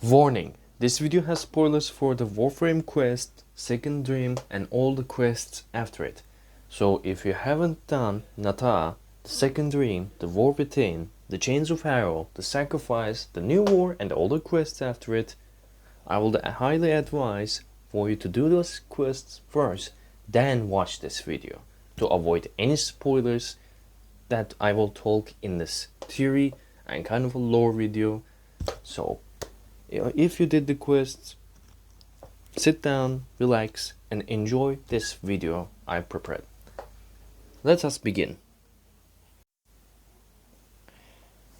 Warning! This video has spoilers for the Warframe quest, Second Dream, and all the quests after it. So if you haven't done Nata, the Second Dream, the War Within, the Chains of Harrow, the Sacrifice, the New War, and all the quests after it, I will highly advise for you to do those quests first, then watch this video, to avoid any spoilers that I will talk in this theory and kind of a lore video. So if you did the quests, sit down, relax, and enjoy this video I prepared. Let us begin.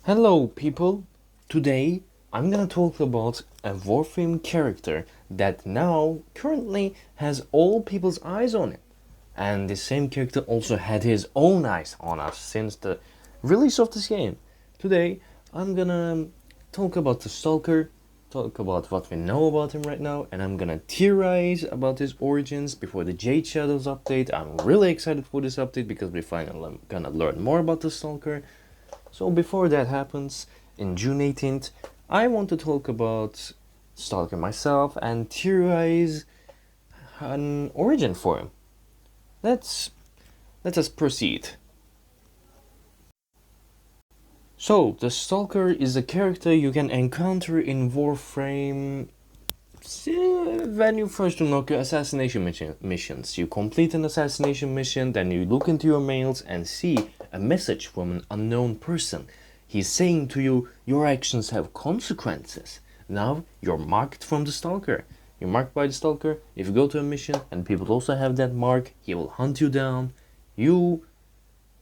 Hello people! Today I'm gonna talk about a Warframe character that now currently has all people's eyes on it. And the same character also had his own eyes on us since the release of this game. Today I'm gonna talk about the Stalker, talk about what we know about him right now, and I'm gonna theorize about his origins before the Jade Shadows update. I'm really excited for this update because we're finally gonna learn more about the Stalker. So before that happens, in June 18th, I want to talk about Stalker myself and theorize an origin for him. Let us proceed. So, the Stalker is a character you can encounter in Warframe when you first unlock your assassination missions. You complete an assassination mission, then you look into your mails and see a message from an unknown person. He's saying to you, your actions have consequences. Now, you're marked from the Stalker. You're marked by the Stalker. If you go to a mission and people also have that mark, he will hunt you down. You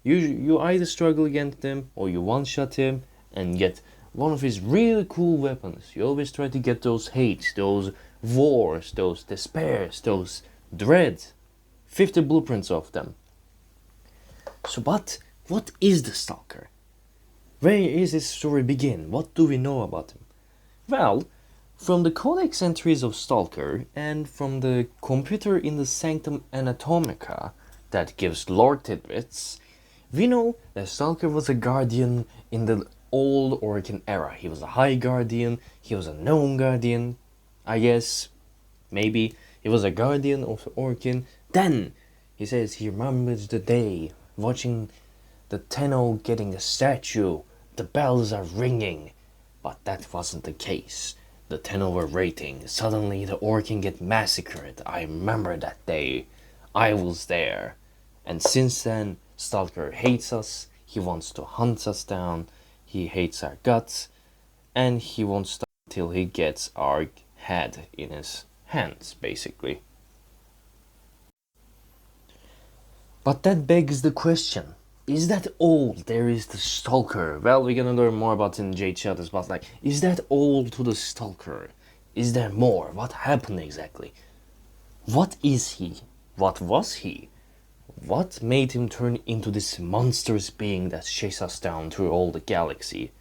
either struggle against him or you one-shot him and get one of his really cool weapons. You always try to get those hates, those wars, those despairs, those dreads. 50 blueprints of them. So, but what is the Stalker? Where is his story begin? What do we know about him? Well, from the codex entries of Stalker and from the computer in the Sanctum Anatomica that gives lore tidbits, we know that Stalker was a guardian in the old Orcan era. He was a high guardian, he was a known guardian, I guess, maybe. He was a guardian of the Orcan. Then, he says he remembers the day, watching the tenno getting a statue, the bells are ringing. But that wasn't the case. The tenno were rating. Suddenly the Orcan get massacred. I remember that day. I was there. And since then, Stalker hates us, he wants to hunt us down, he hates our guts, and he won't stop until he gets our head in his hands, basically. But that begs the question, is that all there is to Stalker? Well, we're gonna learn more about it in Jade Shadows, but like, is that all to the Stalker? Is there more? What happened exactly? What is he? What was he? What made him turn into this monstrous being that chases us down through all the galaxy?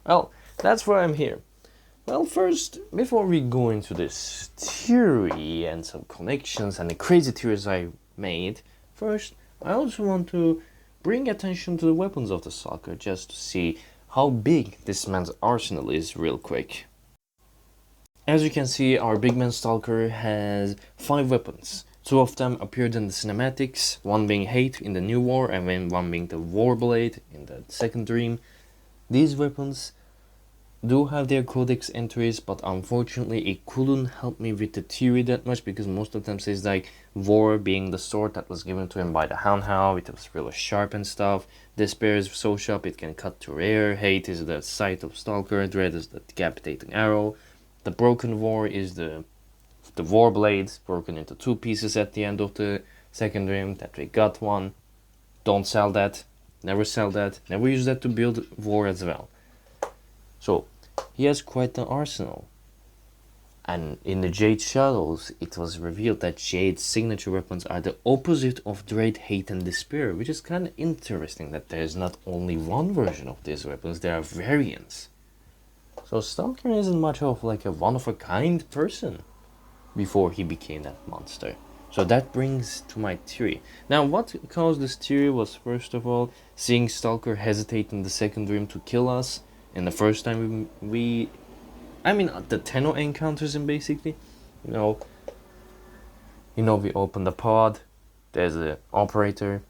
Well, that's why I'm here. Well, first, before we go into this theory and some connections and the crazy theories I made, first, I also want to bring attention to the weapons of the Stalker just to see how big this man's arsenal is real quick. As you can see, our big man Stalker has 5 weapons. 2 of them appeared in the cinematics, one being Hate in the New War and then one being the Warblade in the Second Dream. These weapons do have their codex entries, but unfortunately it couldn't help me with the theory that much because most of them says like War being the sword that was given to him by the Hunhow, it was really sharp and stuff. Despair is so sharp it can cut through air. Hate is the sight of Stalker. Dread is the decapitating arrow. The Broken War is the Warblade broken into 2 pieces at the end of the Second Dream that we got one. Don't sell that. Never sell that. Never use that to build war as well. So, he has quite an arsenal. And in the Jade Shadows, it was revealed that Jade's signature weapons are the opposite of Dread, Hate, and Despair, which is kind of interesting that there's not only one version of these weapons, there are variants. So Stalker isn't much of like a one-of-a-kind person before he became that monster. So that brings to my theory. Now, what caused this theory was, first of all, seeing Stalker hesitate in the Second Dream to kill us. And the first time we I mean, the tenno encounters him basically. You know, we open the pod. There's an operator.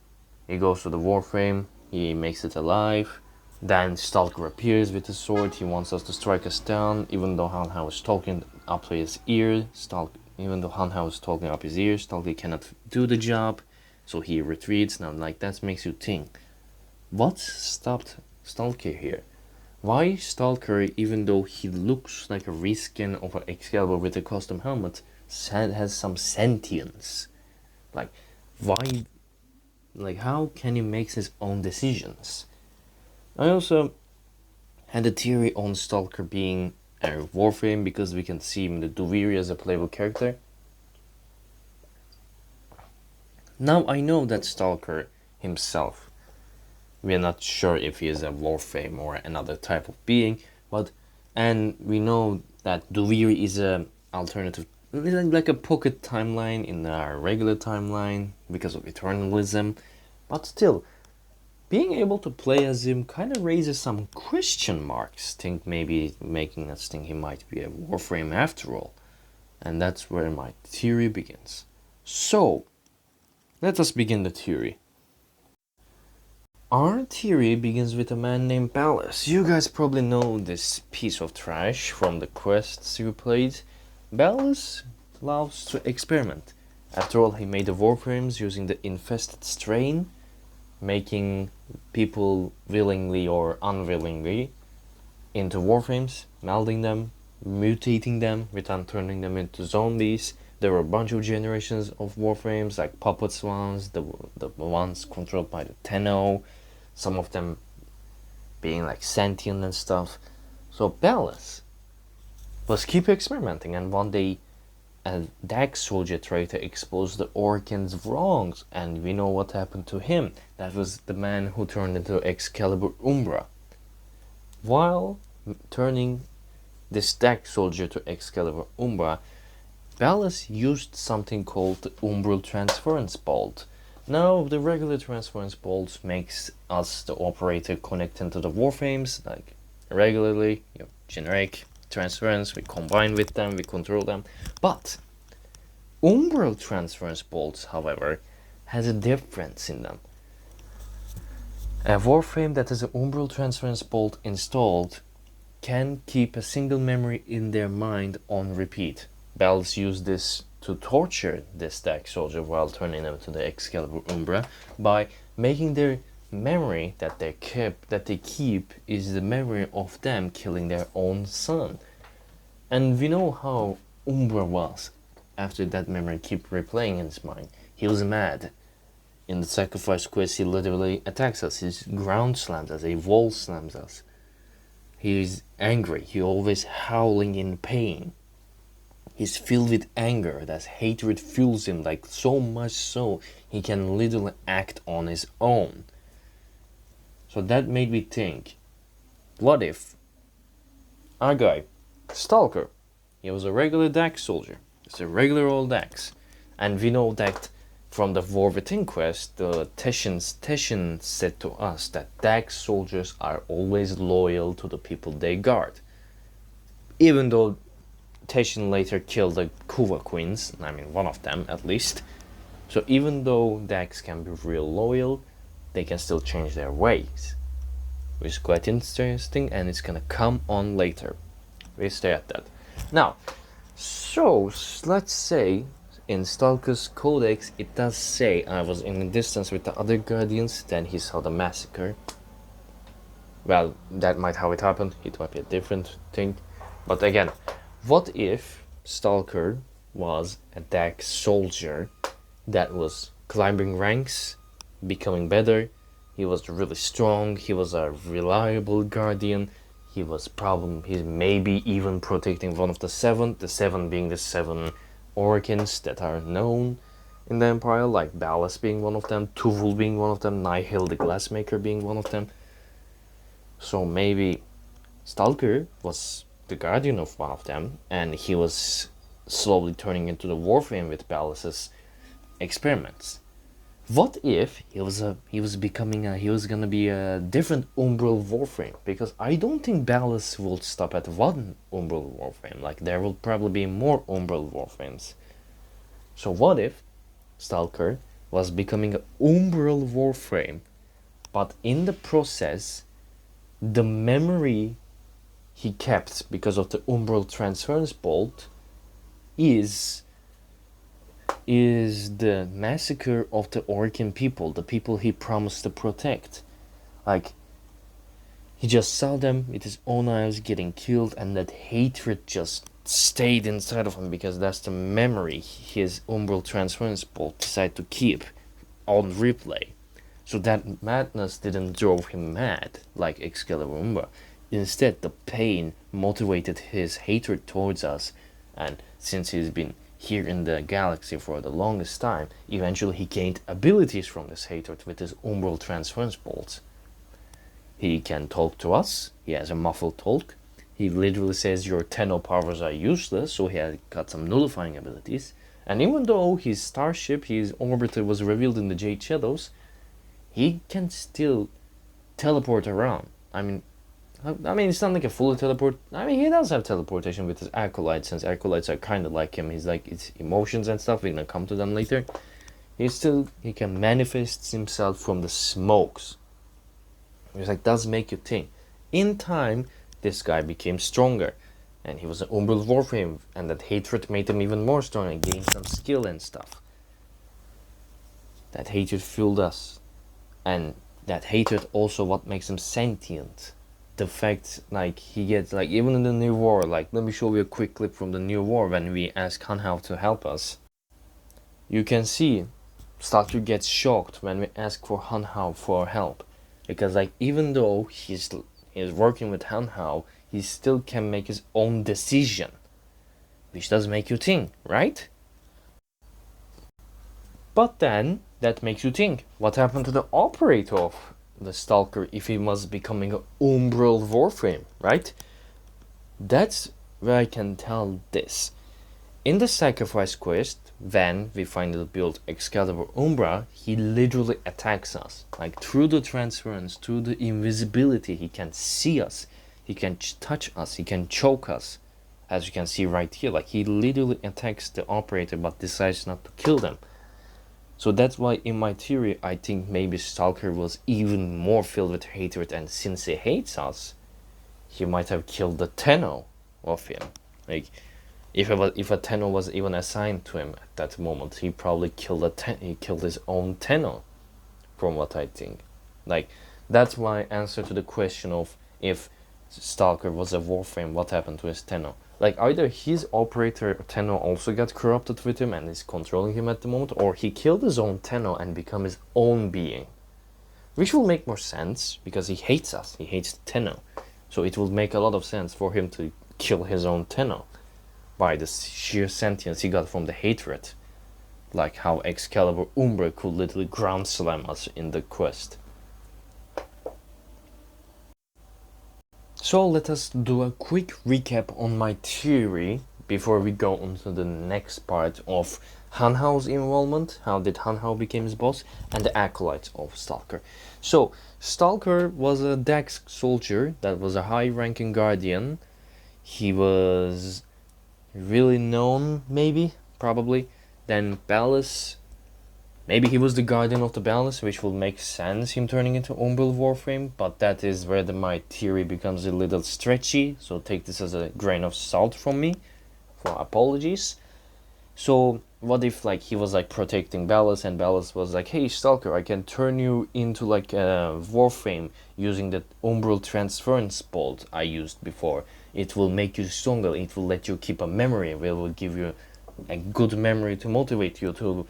He goes to the warframe. He makes it alive. Then Stalker appears with a sword. He wants us to strike us down, even though Hunhow is talking up to his ear. Even though Hunhow is talking up his ear, Stalker cannot do the job, so he retreats. Now, like, that makes you think, what stopped Stalker here? Why Stalker, even though he looks like a reskin of an Excalibur with a custom helmet, has some sentience? Like, why? Like, how can he make his own decisions? I also had a theory on Stalker being a warframe because we can see him in the theory as a playable character. Now I know that Stalker himself, we are not sure if he is a warframe or another type of being, and we know that theory is a alternative, like a pocket timeline in our regular timeline because of eternalism, but still, being able to play as him kind of raises some question marks. Think maybe making us think he might be a warframe after all. And that's where my theory begins. So, let us begin the theory. Our theory begins with a man named Ballas. You guys probably know this piece of trash from the quests you played. Ballas loves to experiment. After all, he made the warframes using the infested strain, making people willingly or unwillingly into warframes, melding them, mutating them, without turning them into zombies. There were a bunch of generations of warframes, like puppets ones, the ones controlled by the tenno, some of them being like sentient and stuff. So Ballas was keep experimenting, and one day a Dax soldier tried to expose the Orcan's wrongs, and we know what happened to him. That was the man who turned into Excalibur Umbra. While turning this Dax soldier to Excalibur Umbra, Ballas used something called the umbral transference bolt. Now, the regular transference bolt makes us, the operator, connect into the warframes, like regularly, generic transference, we combine with them, we control them. But umbral transference bolts, however, has a difference in them. A warframe that has an umbral transference bolt installed can keep a single memory in their mind on repeat. Ballas used this to torture this Dax soldier while turning them to the Excalibur Umbra by making their memory that they keep is the memory of them killing their own son. And we know how Umbra was after that memory keep replaying in his mind. He was mad. In the sacrifice quest, he literally attacks us. He ground slams us, he wall slams us. He is angry. He always howling in pain. He's filled with anger. That hatred fuels him, like so much so he can literally act on his own. So that made me think, what if our guy, Stalker, he was a regular Dax soldier. It's a regular old Dax. And we know that from the War Within quest, the Teshin said to us that Dax soldiers are always loyal to the people they guard. Even though Teshin later killed the Kuva queens, I mean one of them at least. So even though Dax can be real loyal, they can still change their ways. Which is quite interesting, and it's gonna come on later. We stay at that. Now, so let's say in Stalker's codex it does say I was in the distance with the other guardians, then he saw the massacre. Well, that might how it happened, it might be a different thing. But again, what if Stalker was a Dax soldier that was climbing ranks, becoming better, he was really strong, he was a reliable guardian, he's maybe even protecting one of the seven being the 7 Orcans that are known in the Empire, like Ballas being one of them, Tuvul being one of them, Nihil the Glassmaker being one of them. So maybe Stalker was the guardian of one of them, and he was slowly turning into the warframe with Ballas's experiments. What if he was gonna be a different umbral warframe? Because I don't think Ballas will stop at one umbral warframe. Like there will probably be more umbral warframes. So what if Stalker was becoming an umbral warframe, but in the process, the memory he kept because of the umbral transference bolt is the massacre of the Orcan people, the people he promised to protect. Like, he just saw them with his own eyes getting killed, and that hatred just stayed inside of him because that's the memory his umbral transference bolt decided to keep on replay. So that madness didn't drove him mad like Excalibur Umbra. Instead, the pain motivated his hatred towards us, and since he's been here in the galaxy for the longest time, eventually he gained abilities from this hatred with his umbral transference bolts. He can talk to us, he has a muffled talk, he literally says your tenno powers are useless, so he has got some nullifying abilities. And even though his starship, his orbiter was revealed in the Jade Shadows, he can still teleport around. I mean, it's not like a fully teleport. I mean, he does have teleportation with his acolytes, since acolytes are kind of like him. He's like, it's emotions and stuff. We're gonna come to them later. He can manifest himself from the smokes. It's like, does make you think. In time, this guy became stronger, and he was an umbral warframe, and that hatred made him even more strong and gained some skill and stuff. That hatred fueled us, and that hatred also what makes him sentient. The fact, like, he gets, like, even in the new war, like, let me show you a quick clip from the new war when we ask Hunhow to help us. You can see Stalker gets shocked when we ask for Hunhow for help, because, like, even though he's working with Hunhow, he still can make his own decision, which does make you think, right? But then that makes you think, what happened to the operator of the Stalker if he was becoming an umbral warframe, right? That's where I can tell this. In the sacrifice quest, when we finally build Excalibur Umbra, he literally attacks us. Like, through the transference, through the invisibility, he can see us, he can touch us, he can choke us. As you can see right here, like, he literally attacks the operator but decides not to kill them. So that's why in my theory I think maybe Stalker was even more filled with hatred, and since he hates us, he might have killed the tenno of him. Like, if a tenno was even assigned to him at that moment, he probably killed his own tenno, from what I think. Like, that's my answer to the question of if Stalker was a warframe, what happened to his tenno. Like, either his operator tenno also got corrupted with him and is controlling him at the moment, or he killed his own tenno and become his own being. Which will make more sense, because he hates us, he hates the tenno. So it will make a lot of sense for him to kill his own tenno by the sheer sentience he got from the hatred. Like how Excalibur Umbra could literally ground slam us in the quest. So let us do a quick recap on my theory before we go on to the next part of Hunhow's involvement, how did Hunhow become his boss, and the Acolytes of Stalker. So, Stalker was a Dax soldier that was a high-ranking guardian. He was really known, maybe, probably. Then Ballas, maybe he was the guardian of the Ballas, which will make sense, him turning into Umbral Warframe, but that is where my theory becomes a little stretchy, so take this as a grain of salt from me, for apologies. So what if, like, he was like protecting Ballas, and Ballas was like, hey Stalker, I can turn you into like a Warframe using that Umbral transference bolt I used before. It will make you stronger, it will let you keep a memory, it will give you a good memory to motivate you to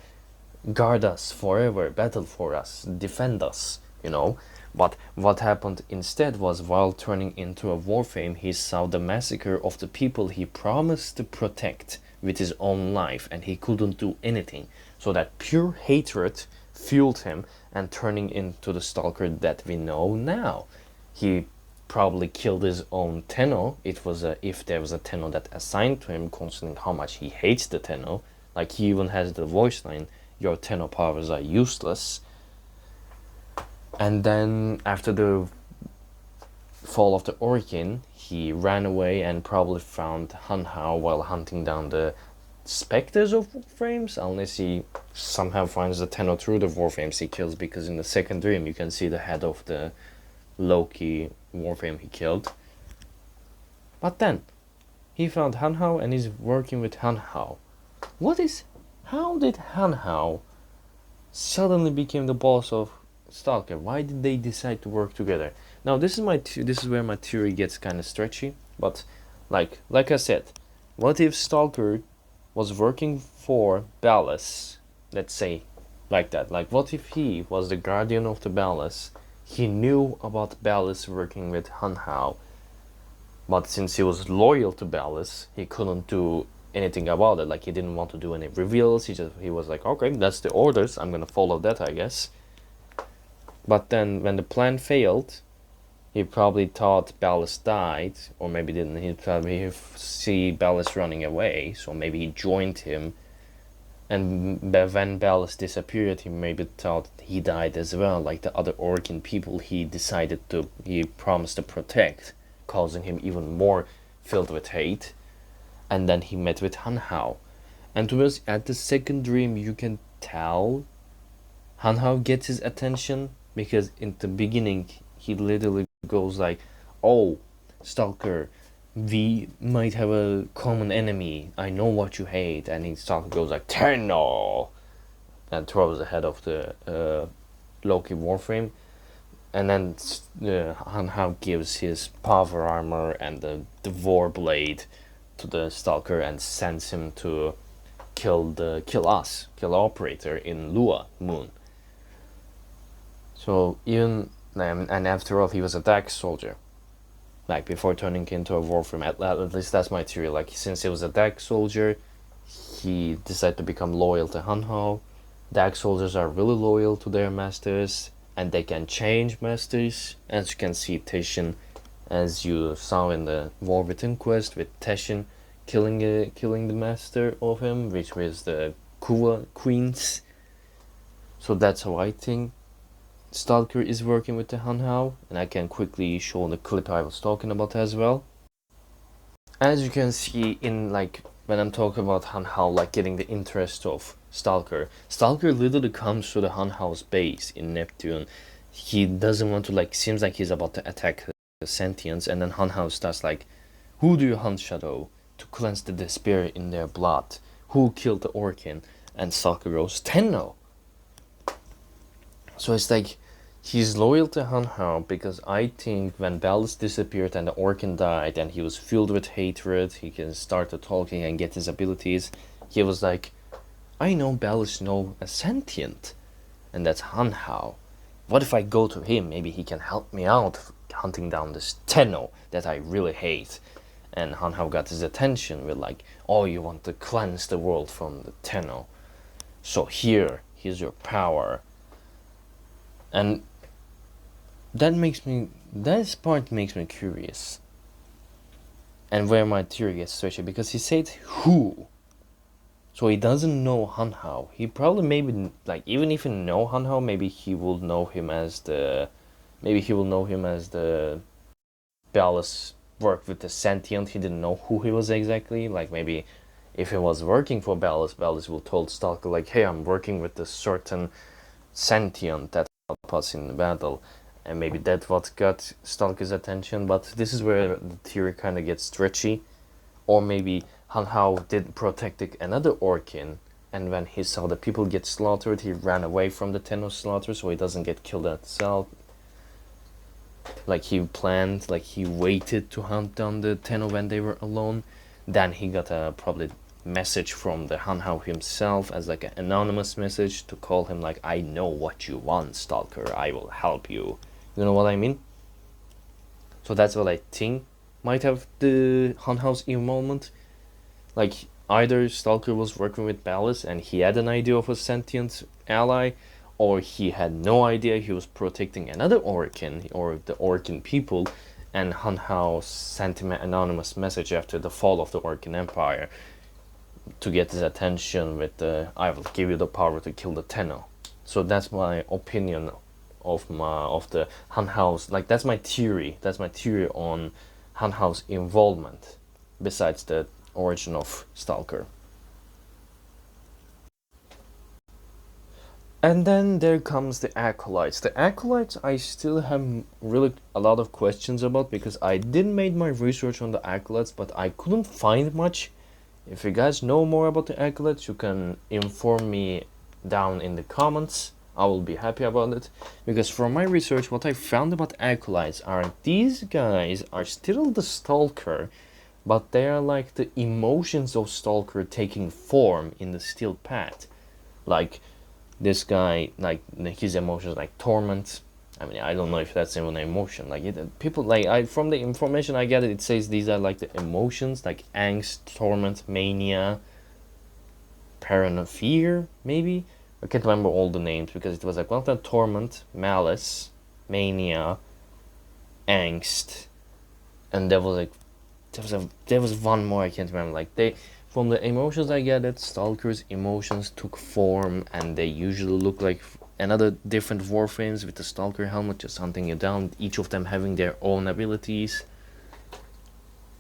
guard us forever, battle for us, defend us, you know. But what happened instead was, while turning into a warframe, he saw the massacre of the people he promised to protect with his own life, and he couldn't do anything. So that pure hatred fueled him, and turning into the Stalker that we know now. He probably killed his own tenno. It was if there was a tenno that assigned to him, considering how much he hates the tenno. Like, he even has the voice line, your tenno powers are useless. And then after the fall of the Orkin, he ran away and probably found Hunhow while hunting down the specters of warframes, unless he somehow finds the tenno through the warframes he kills, because in the second dream you can see the head of the Loki warframe he killed. But then he found Hunhow and is working with Hunhow. How did Hunhow suddenly became the boss of Stalker? Why did they decide to work together? Now this is where my theory gets kind of stretchy, but like I said, what if Stalker was working for Ballas? Let's say like that. Like, what if he was the guardian of the Ballas? He knew about Ballas working with Hunhow, but since he was loyal to Ballas, he couldn't do anything about it. Like, he didn't want to do any reveals. He was like, okay, that's the orders, I'm gonna follow that, I guess. But then when the plan failed, he probably thought Ballas died, or maybe didn't. He probably see Ballas running away, so maybe he joined him. And when Ballas disappeared, he maybe thought he died as well, like the other Orkin people he promised to protect, causing him even more filled with hate. And then he met with Hunhow. And towards at the second dream, you can tell Hunhow gets his attention, because in the beginning he literally goes like, oh, Stalker, we might have a common enemy, I know what you hate. And Stalker goes like, tenno, and throws the head of the Loki warframe. And then Hunhow gives his power armor and the war blade to the Stalker and sends him to kill the operator in Lua moon. So even and after all, he was a dark soldier, like before turning into a warframe. At least that's my theory. Like, since he was a dark soldier, he decided to become loyal to Hunhow. Dark soldiers are really loyal to their masters, and they can change masters, as you can see Teshin, as you saw in the War Within quest with Teshin killing the master of him, which was the Kuwa queens. So that's how I think Stalker is working with the Hunhow, and I can quickly show the clip I was talking about as well. As you can see in, like, when I'm talking about Hunhow, like, getting the interest of Stalker literally comes to the Hunhow's base in Neptune. He doesn't want to, like, seems like he's about to attack the Sentience, and then Hunhow starts like, who do you hunt, Shadow, to cleanse the despair in their blood? Who killed the Orkin? And Stalker goes, Tenno. So it's like, he's loyal to Hunhow because I think when Ballas disappeared and the Orkin died and he was filled with hatred, he can start talking and get his abilities. He was like, I know Ballas know a sentient, and that's Hunhow. What if I go to him? Maybe he can help me out hunting down this Tenno that I really hate. And Hunhow got his attention with like, oh, you want to cleanse the world from the Tenno. So here's your power. And this part makes me curious. And where my theory gets stretchy, because he said who. So he doesn't know Hunhow. He probably maybe, like, even if he know Hunhow, maybe he will know him as the Ballas worked with the Sentient. He didn't know who he was exactly. Like, maybe if he was working for Ballas will told Stalker like, hey, I'm working with this certain Sentient that helped us in the battle. And maybe that's what got Stalker's attention. But this is where the theory kind of gets stretchy. Or maybe Hunhow did protect another Orkin, and when he saw the people get slaughtered, he ran away from the Tenno slaughter so he doesn't get killed himself. Like he planned, like he waited to hunt down the Tenno when they were alone. Then he got a probably message from the Hunhow himself as like an anonymous message to call him like, I know what you want, Stalker, I will help you. You know what I mean? So that's what I think might have the Hunhow's involvement. Like, either Stalker was working with Ballas and he had an idea of a sentient ally, or he had no idea he was protecting another Orkin, or the Orkin people, and Hunhow sent him an anonymous message after the fall of the Orkin Empire. to get his attention with the "I will give you the power to kill the tenno." So that's my opinion of the Hunhow's, like that's my theory. That's my theory on Hunhow's involvement, besides the origin of Stalker. And then there comes the Acolytes. The Acolytes I still have really a lot of questions about, because I did make my research on the Acolytes, but I couldn't find much. If you guys know more about the Acolytes, you can inform me down in the comments. I will be happy about it, because from my research what I found about Acolytes are these guys are still the Stalker, but they are like the emotions of Stalker taking form in the steel path. Like this guy, like his emotions, like torment. I mean, I don't know if that's even an emotion. Like people, like from the information I get, it says these are like the emotions, like angst, torment, mania, paranoia, fear. Maybe I can't remember all the names, because it was like one of torment, malice, mania, angst, and there was like there was one more I can't remember. Like they, from the emotions I get, it Stalker's emotions took form, and they usually look like another different warframes with the Stalker helmet just hunting you down, each of them having their own abilities.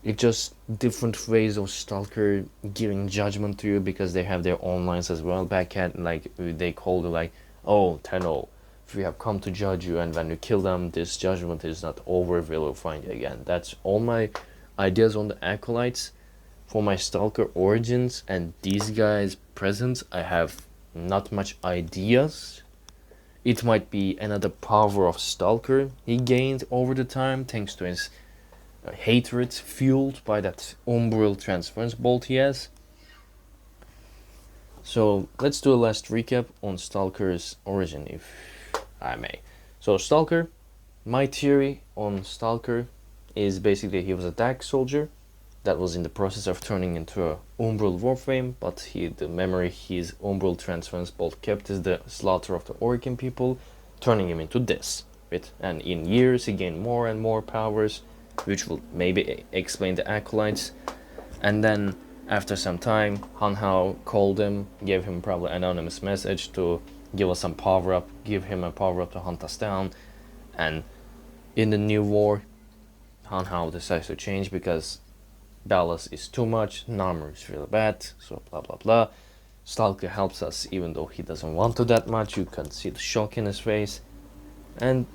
It's just different ways of Stalker giving judgment to you, because they have their own lines as well. Back at, like, they call it like, "Oh, Tenno, if we have come to judge you, and when you kill them, this judgment is not over, we will find you again." That's all my ideas on the Acolytes. For my Stalker origins and these guys' presence, I have not much ideas. It might be another power of Stalker he gained over the time, thanks to his hatred fueled by that umbral transference bolt he has. So let's do a last recap on Stalker's origin, if I may. So Stalker, my theory on Stalker is basically he was a dark soldier that was in the process of turning into a umbral warframe, but the memory his umbral transference bolt kept is the slaughter of the Oricon people, turning him into this. And in years he gained more and more powers, which will maybe explain the Acolytes. And then after some time, Hunhow called him, gave him probably an anonymous message to give us some power up, give him a power up to hunt us down. And in the new war, Hunhow decides to change because Ballas is too much, Narmer is really bad, so blah blah blah. Stalker helps us even though he doesn't want to that much. You can see the shock in his face. And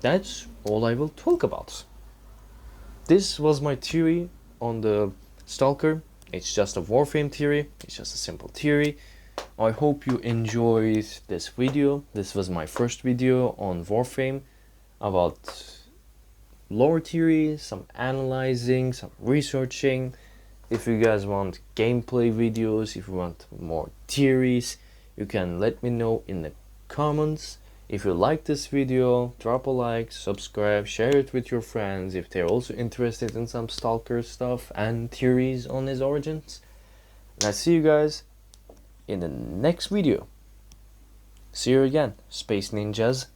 that's all I will talk about. This was my theory on the Stalker. It's just a warframe theory. It's just a simple theory. I hope you enjoyed this video. This was my first video on warframe about lore theory, some analyzing, some researching. If you guys want gameplay videos, if you want more theories, you can let me know in the comments. If you like this video, drop a like, subscribe, share it with your friends if they're also interested in some Stalker stuff and theories on his origins. And I see you guys in the next video. See you again, Space Ninjas.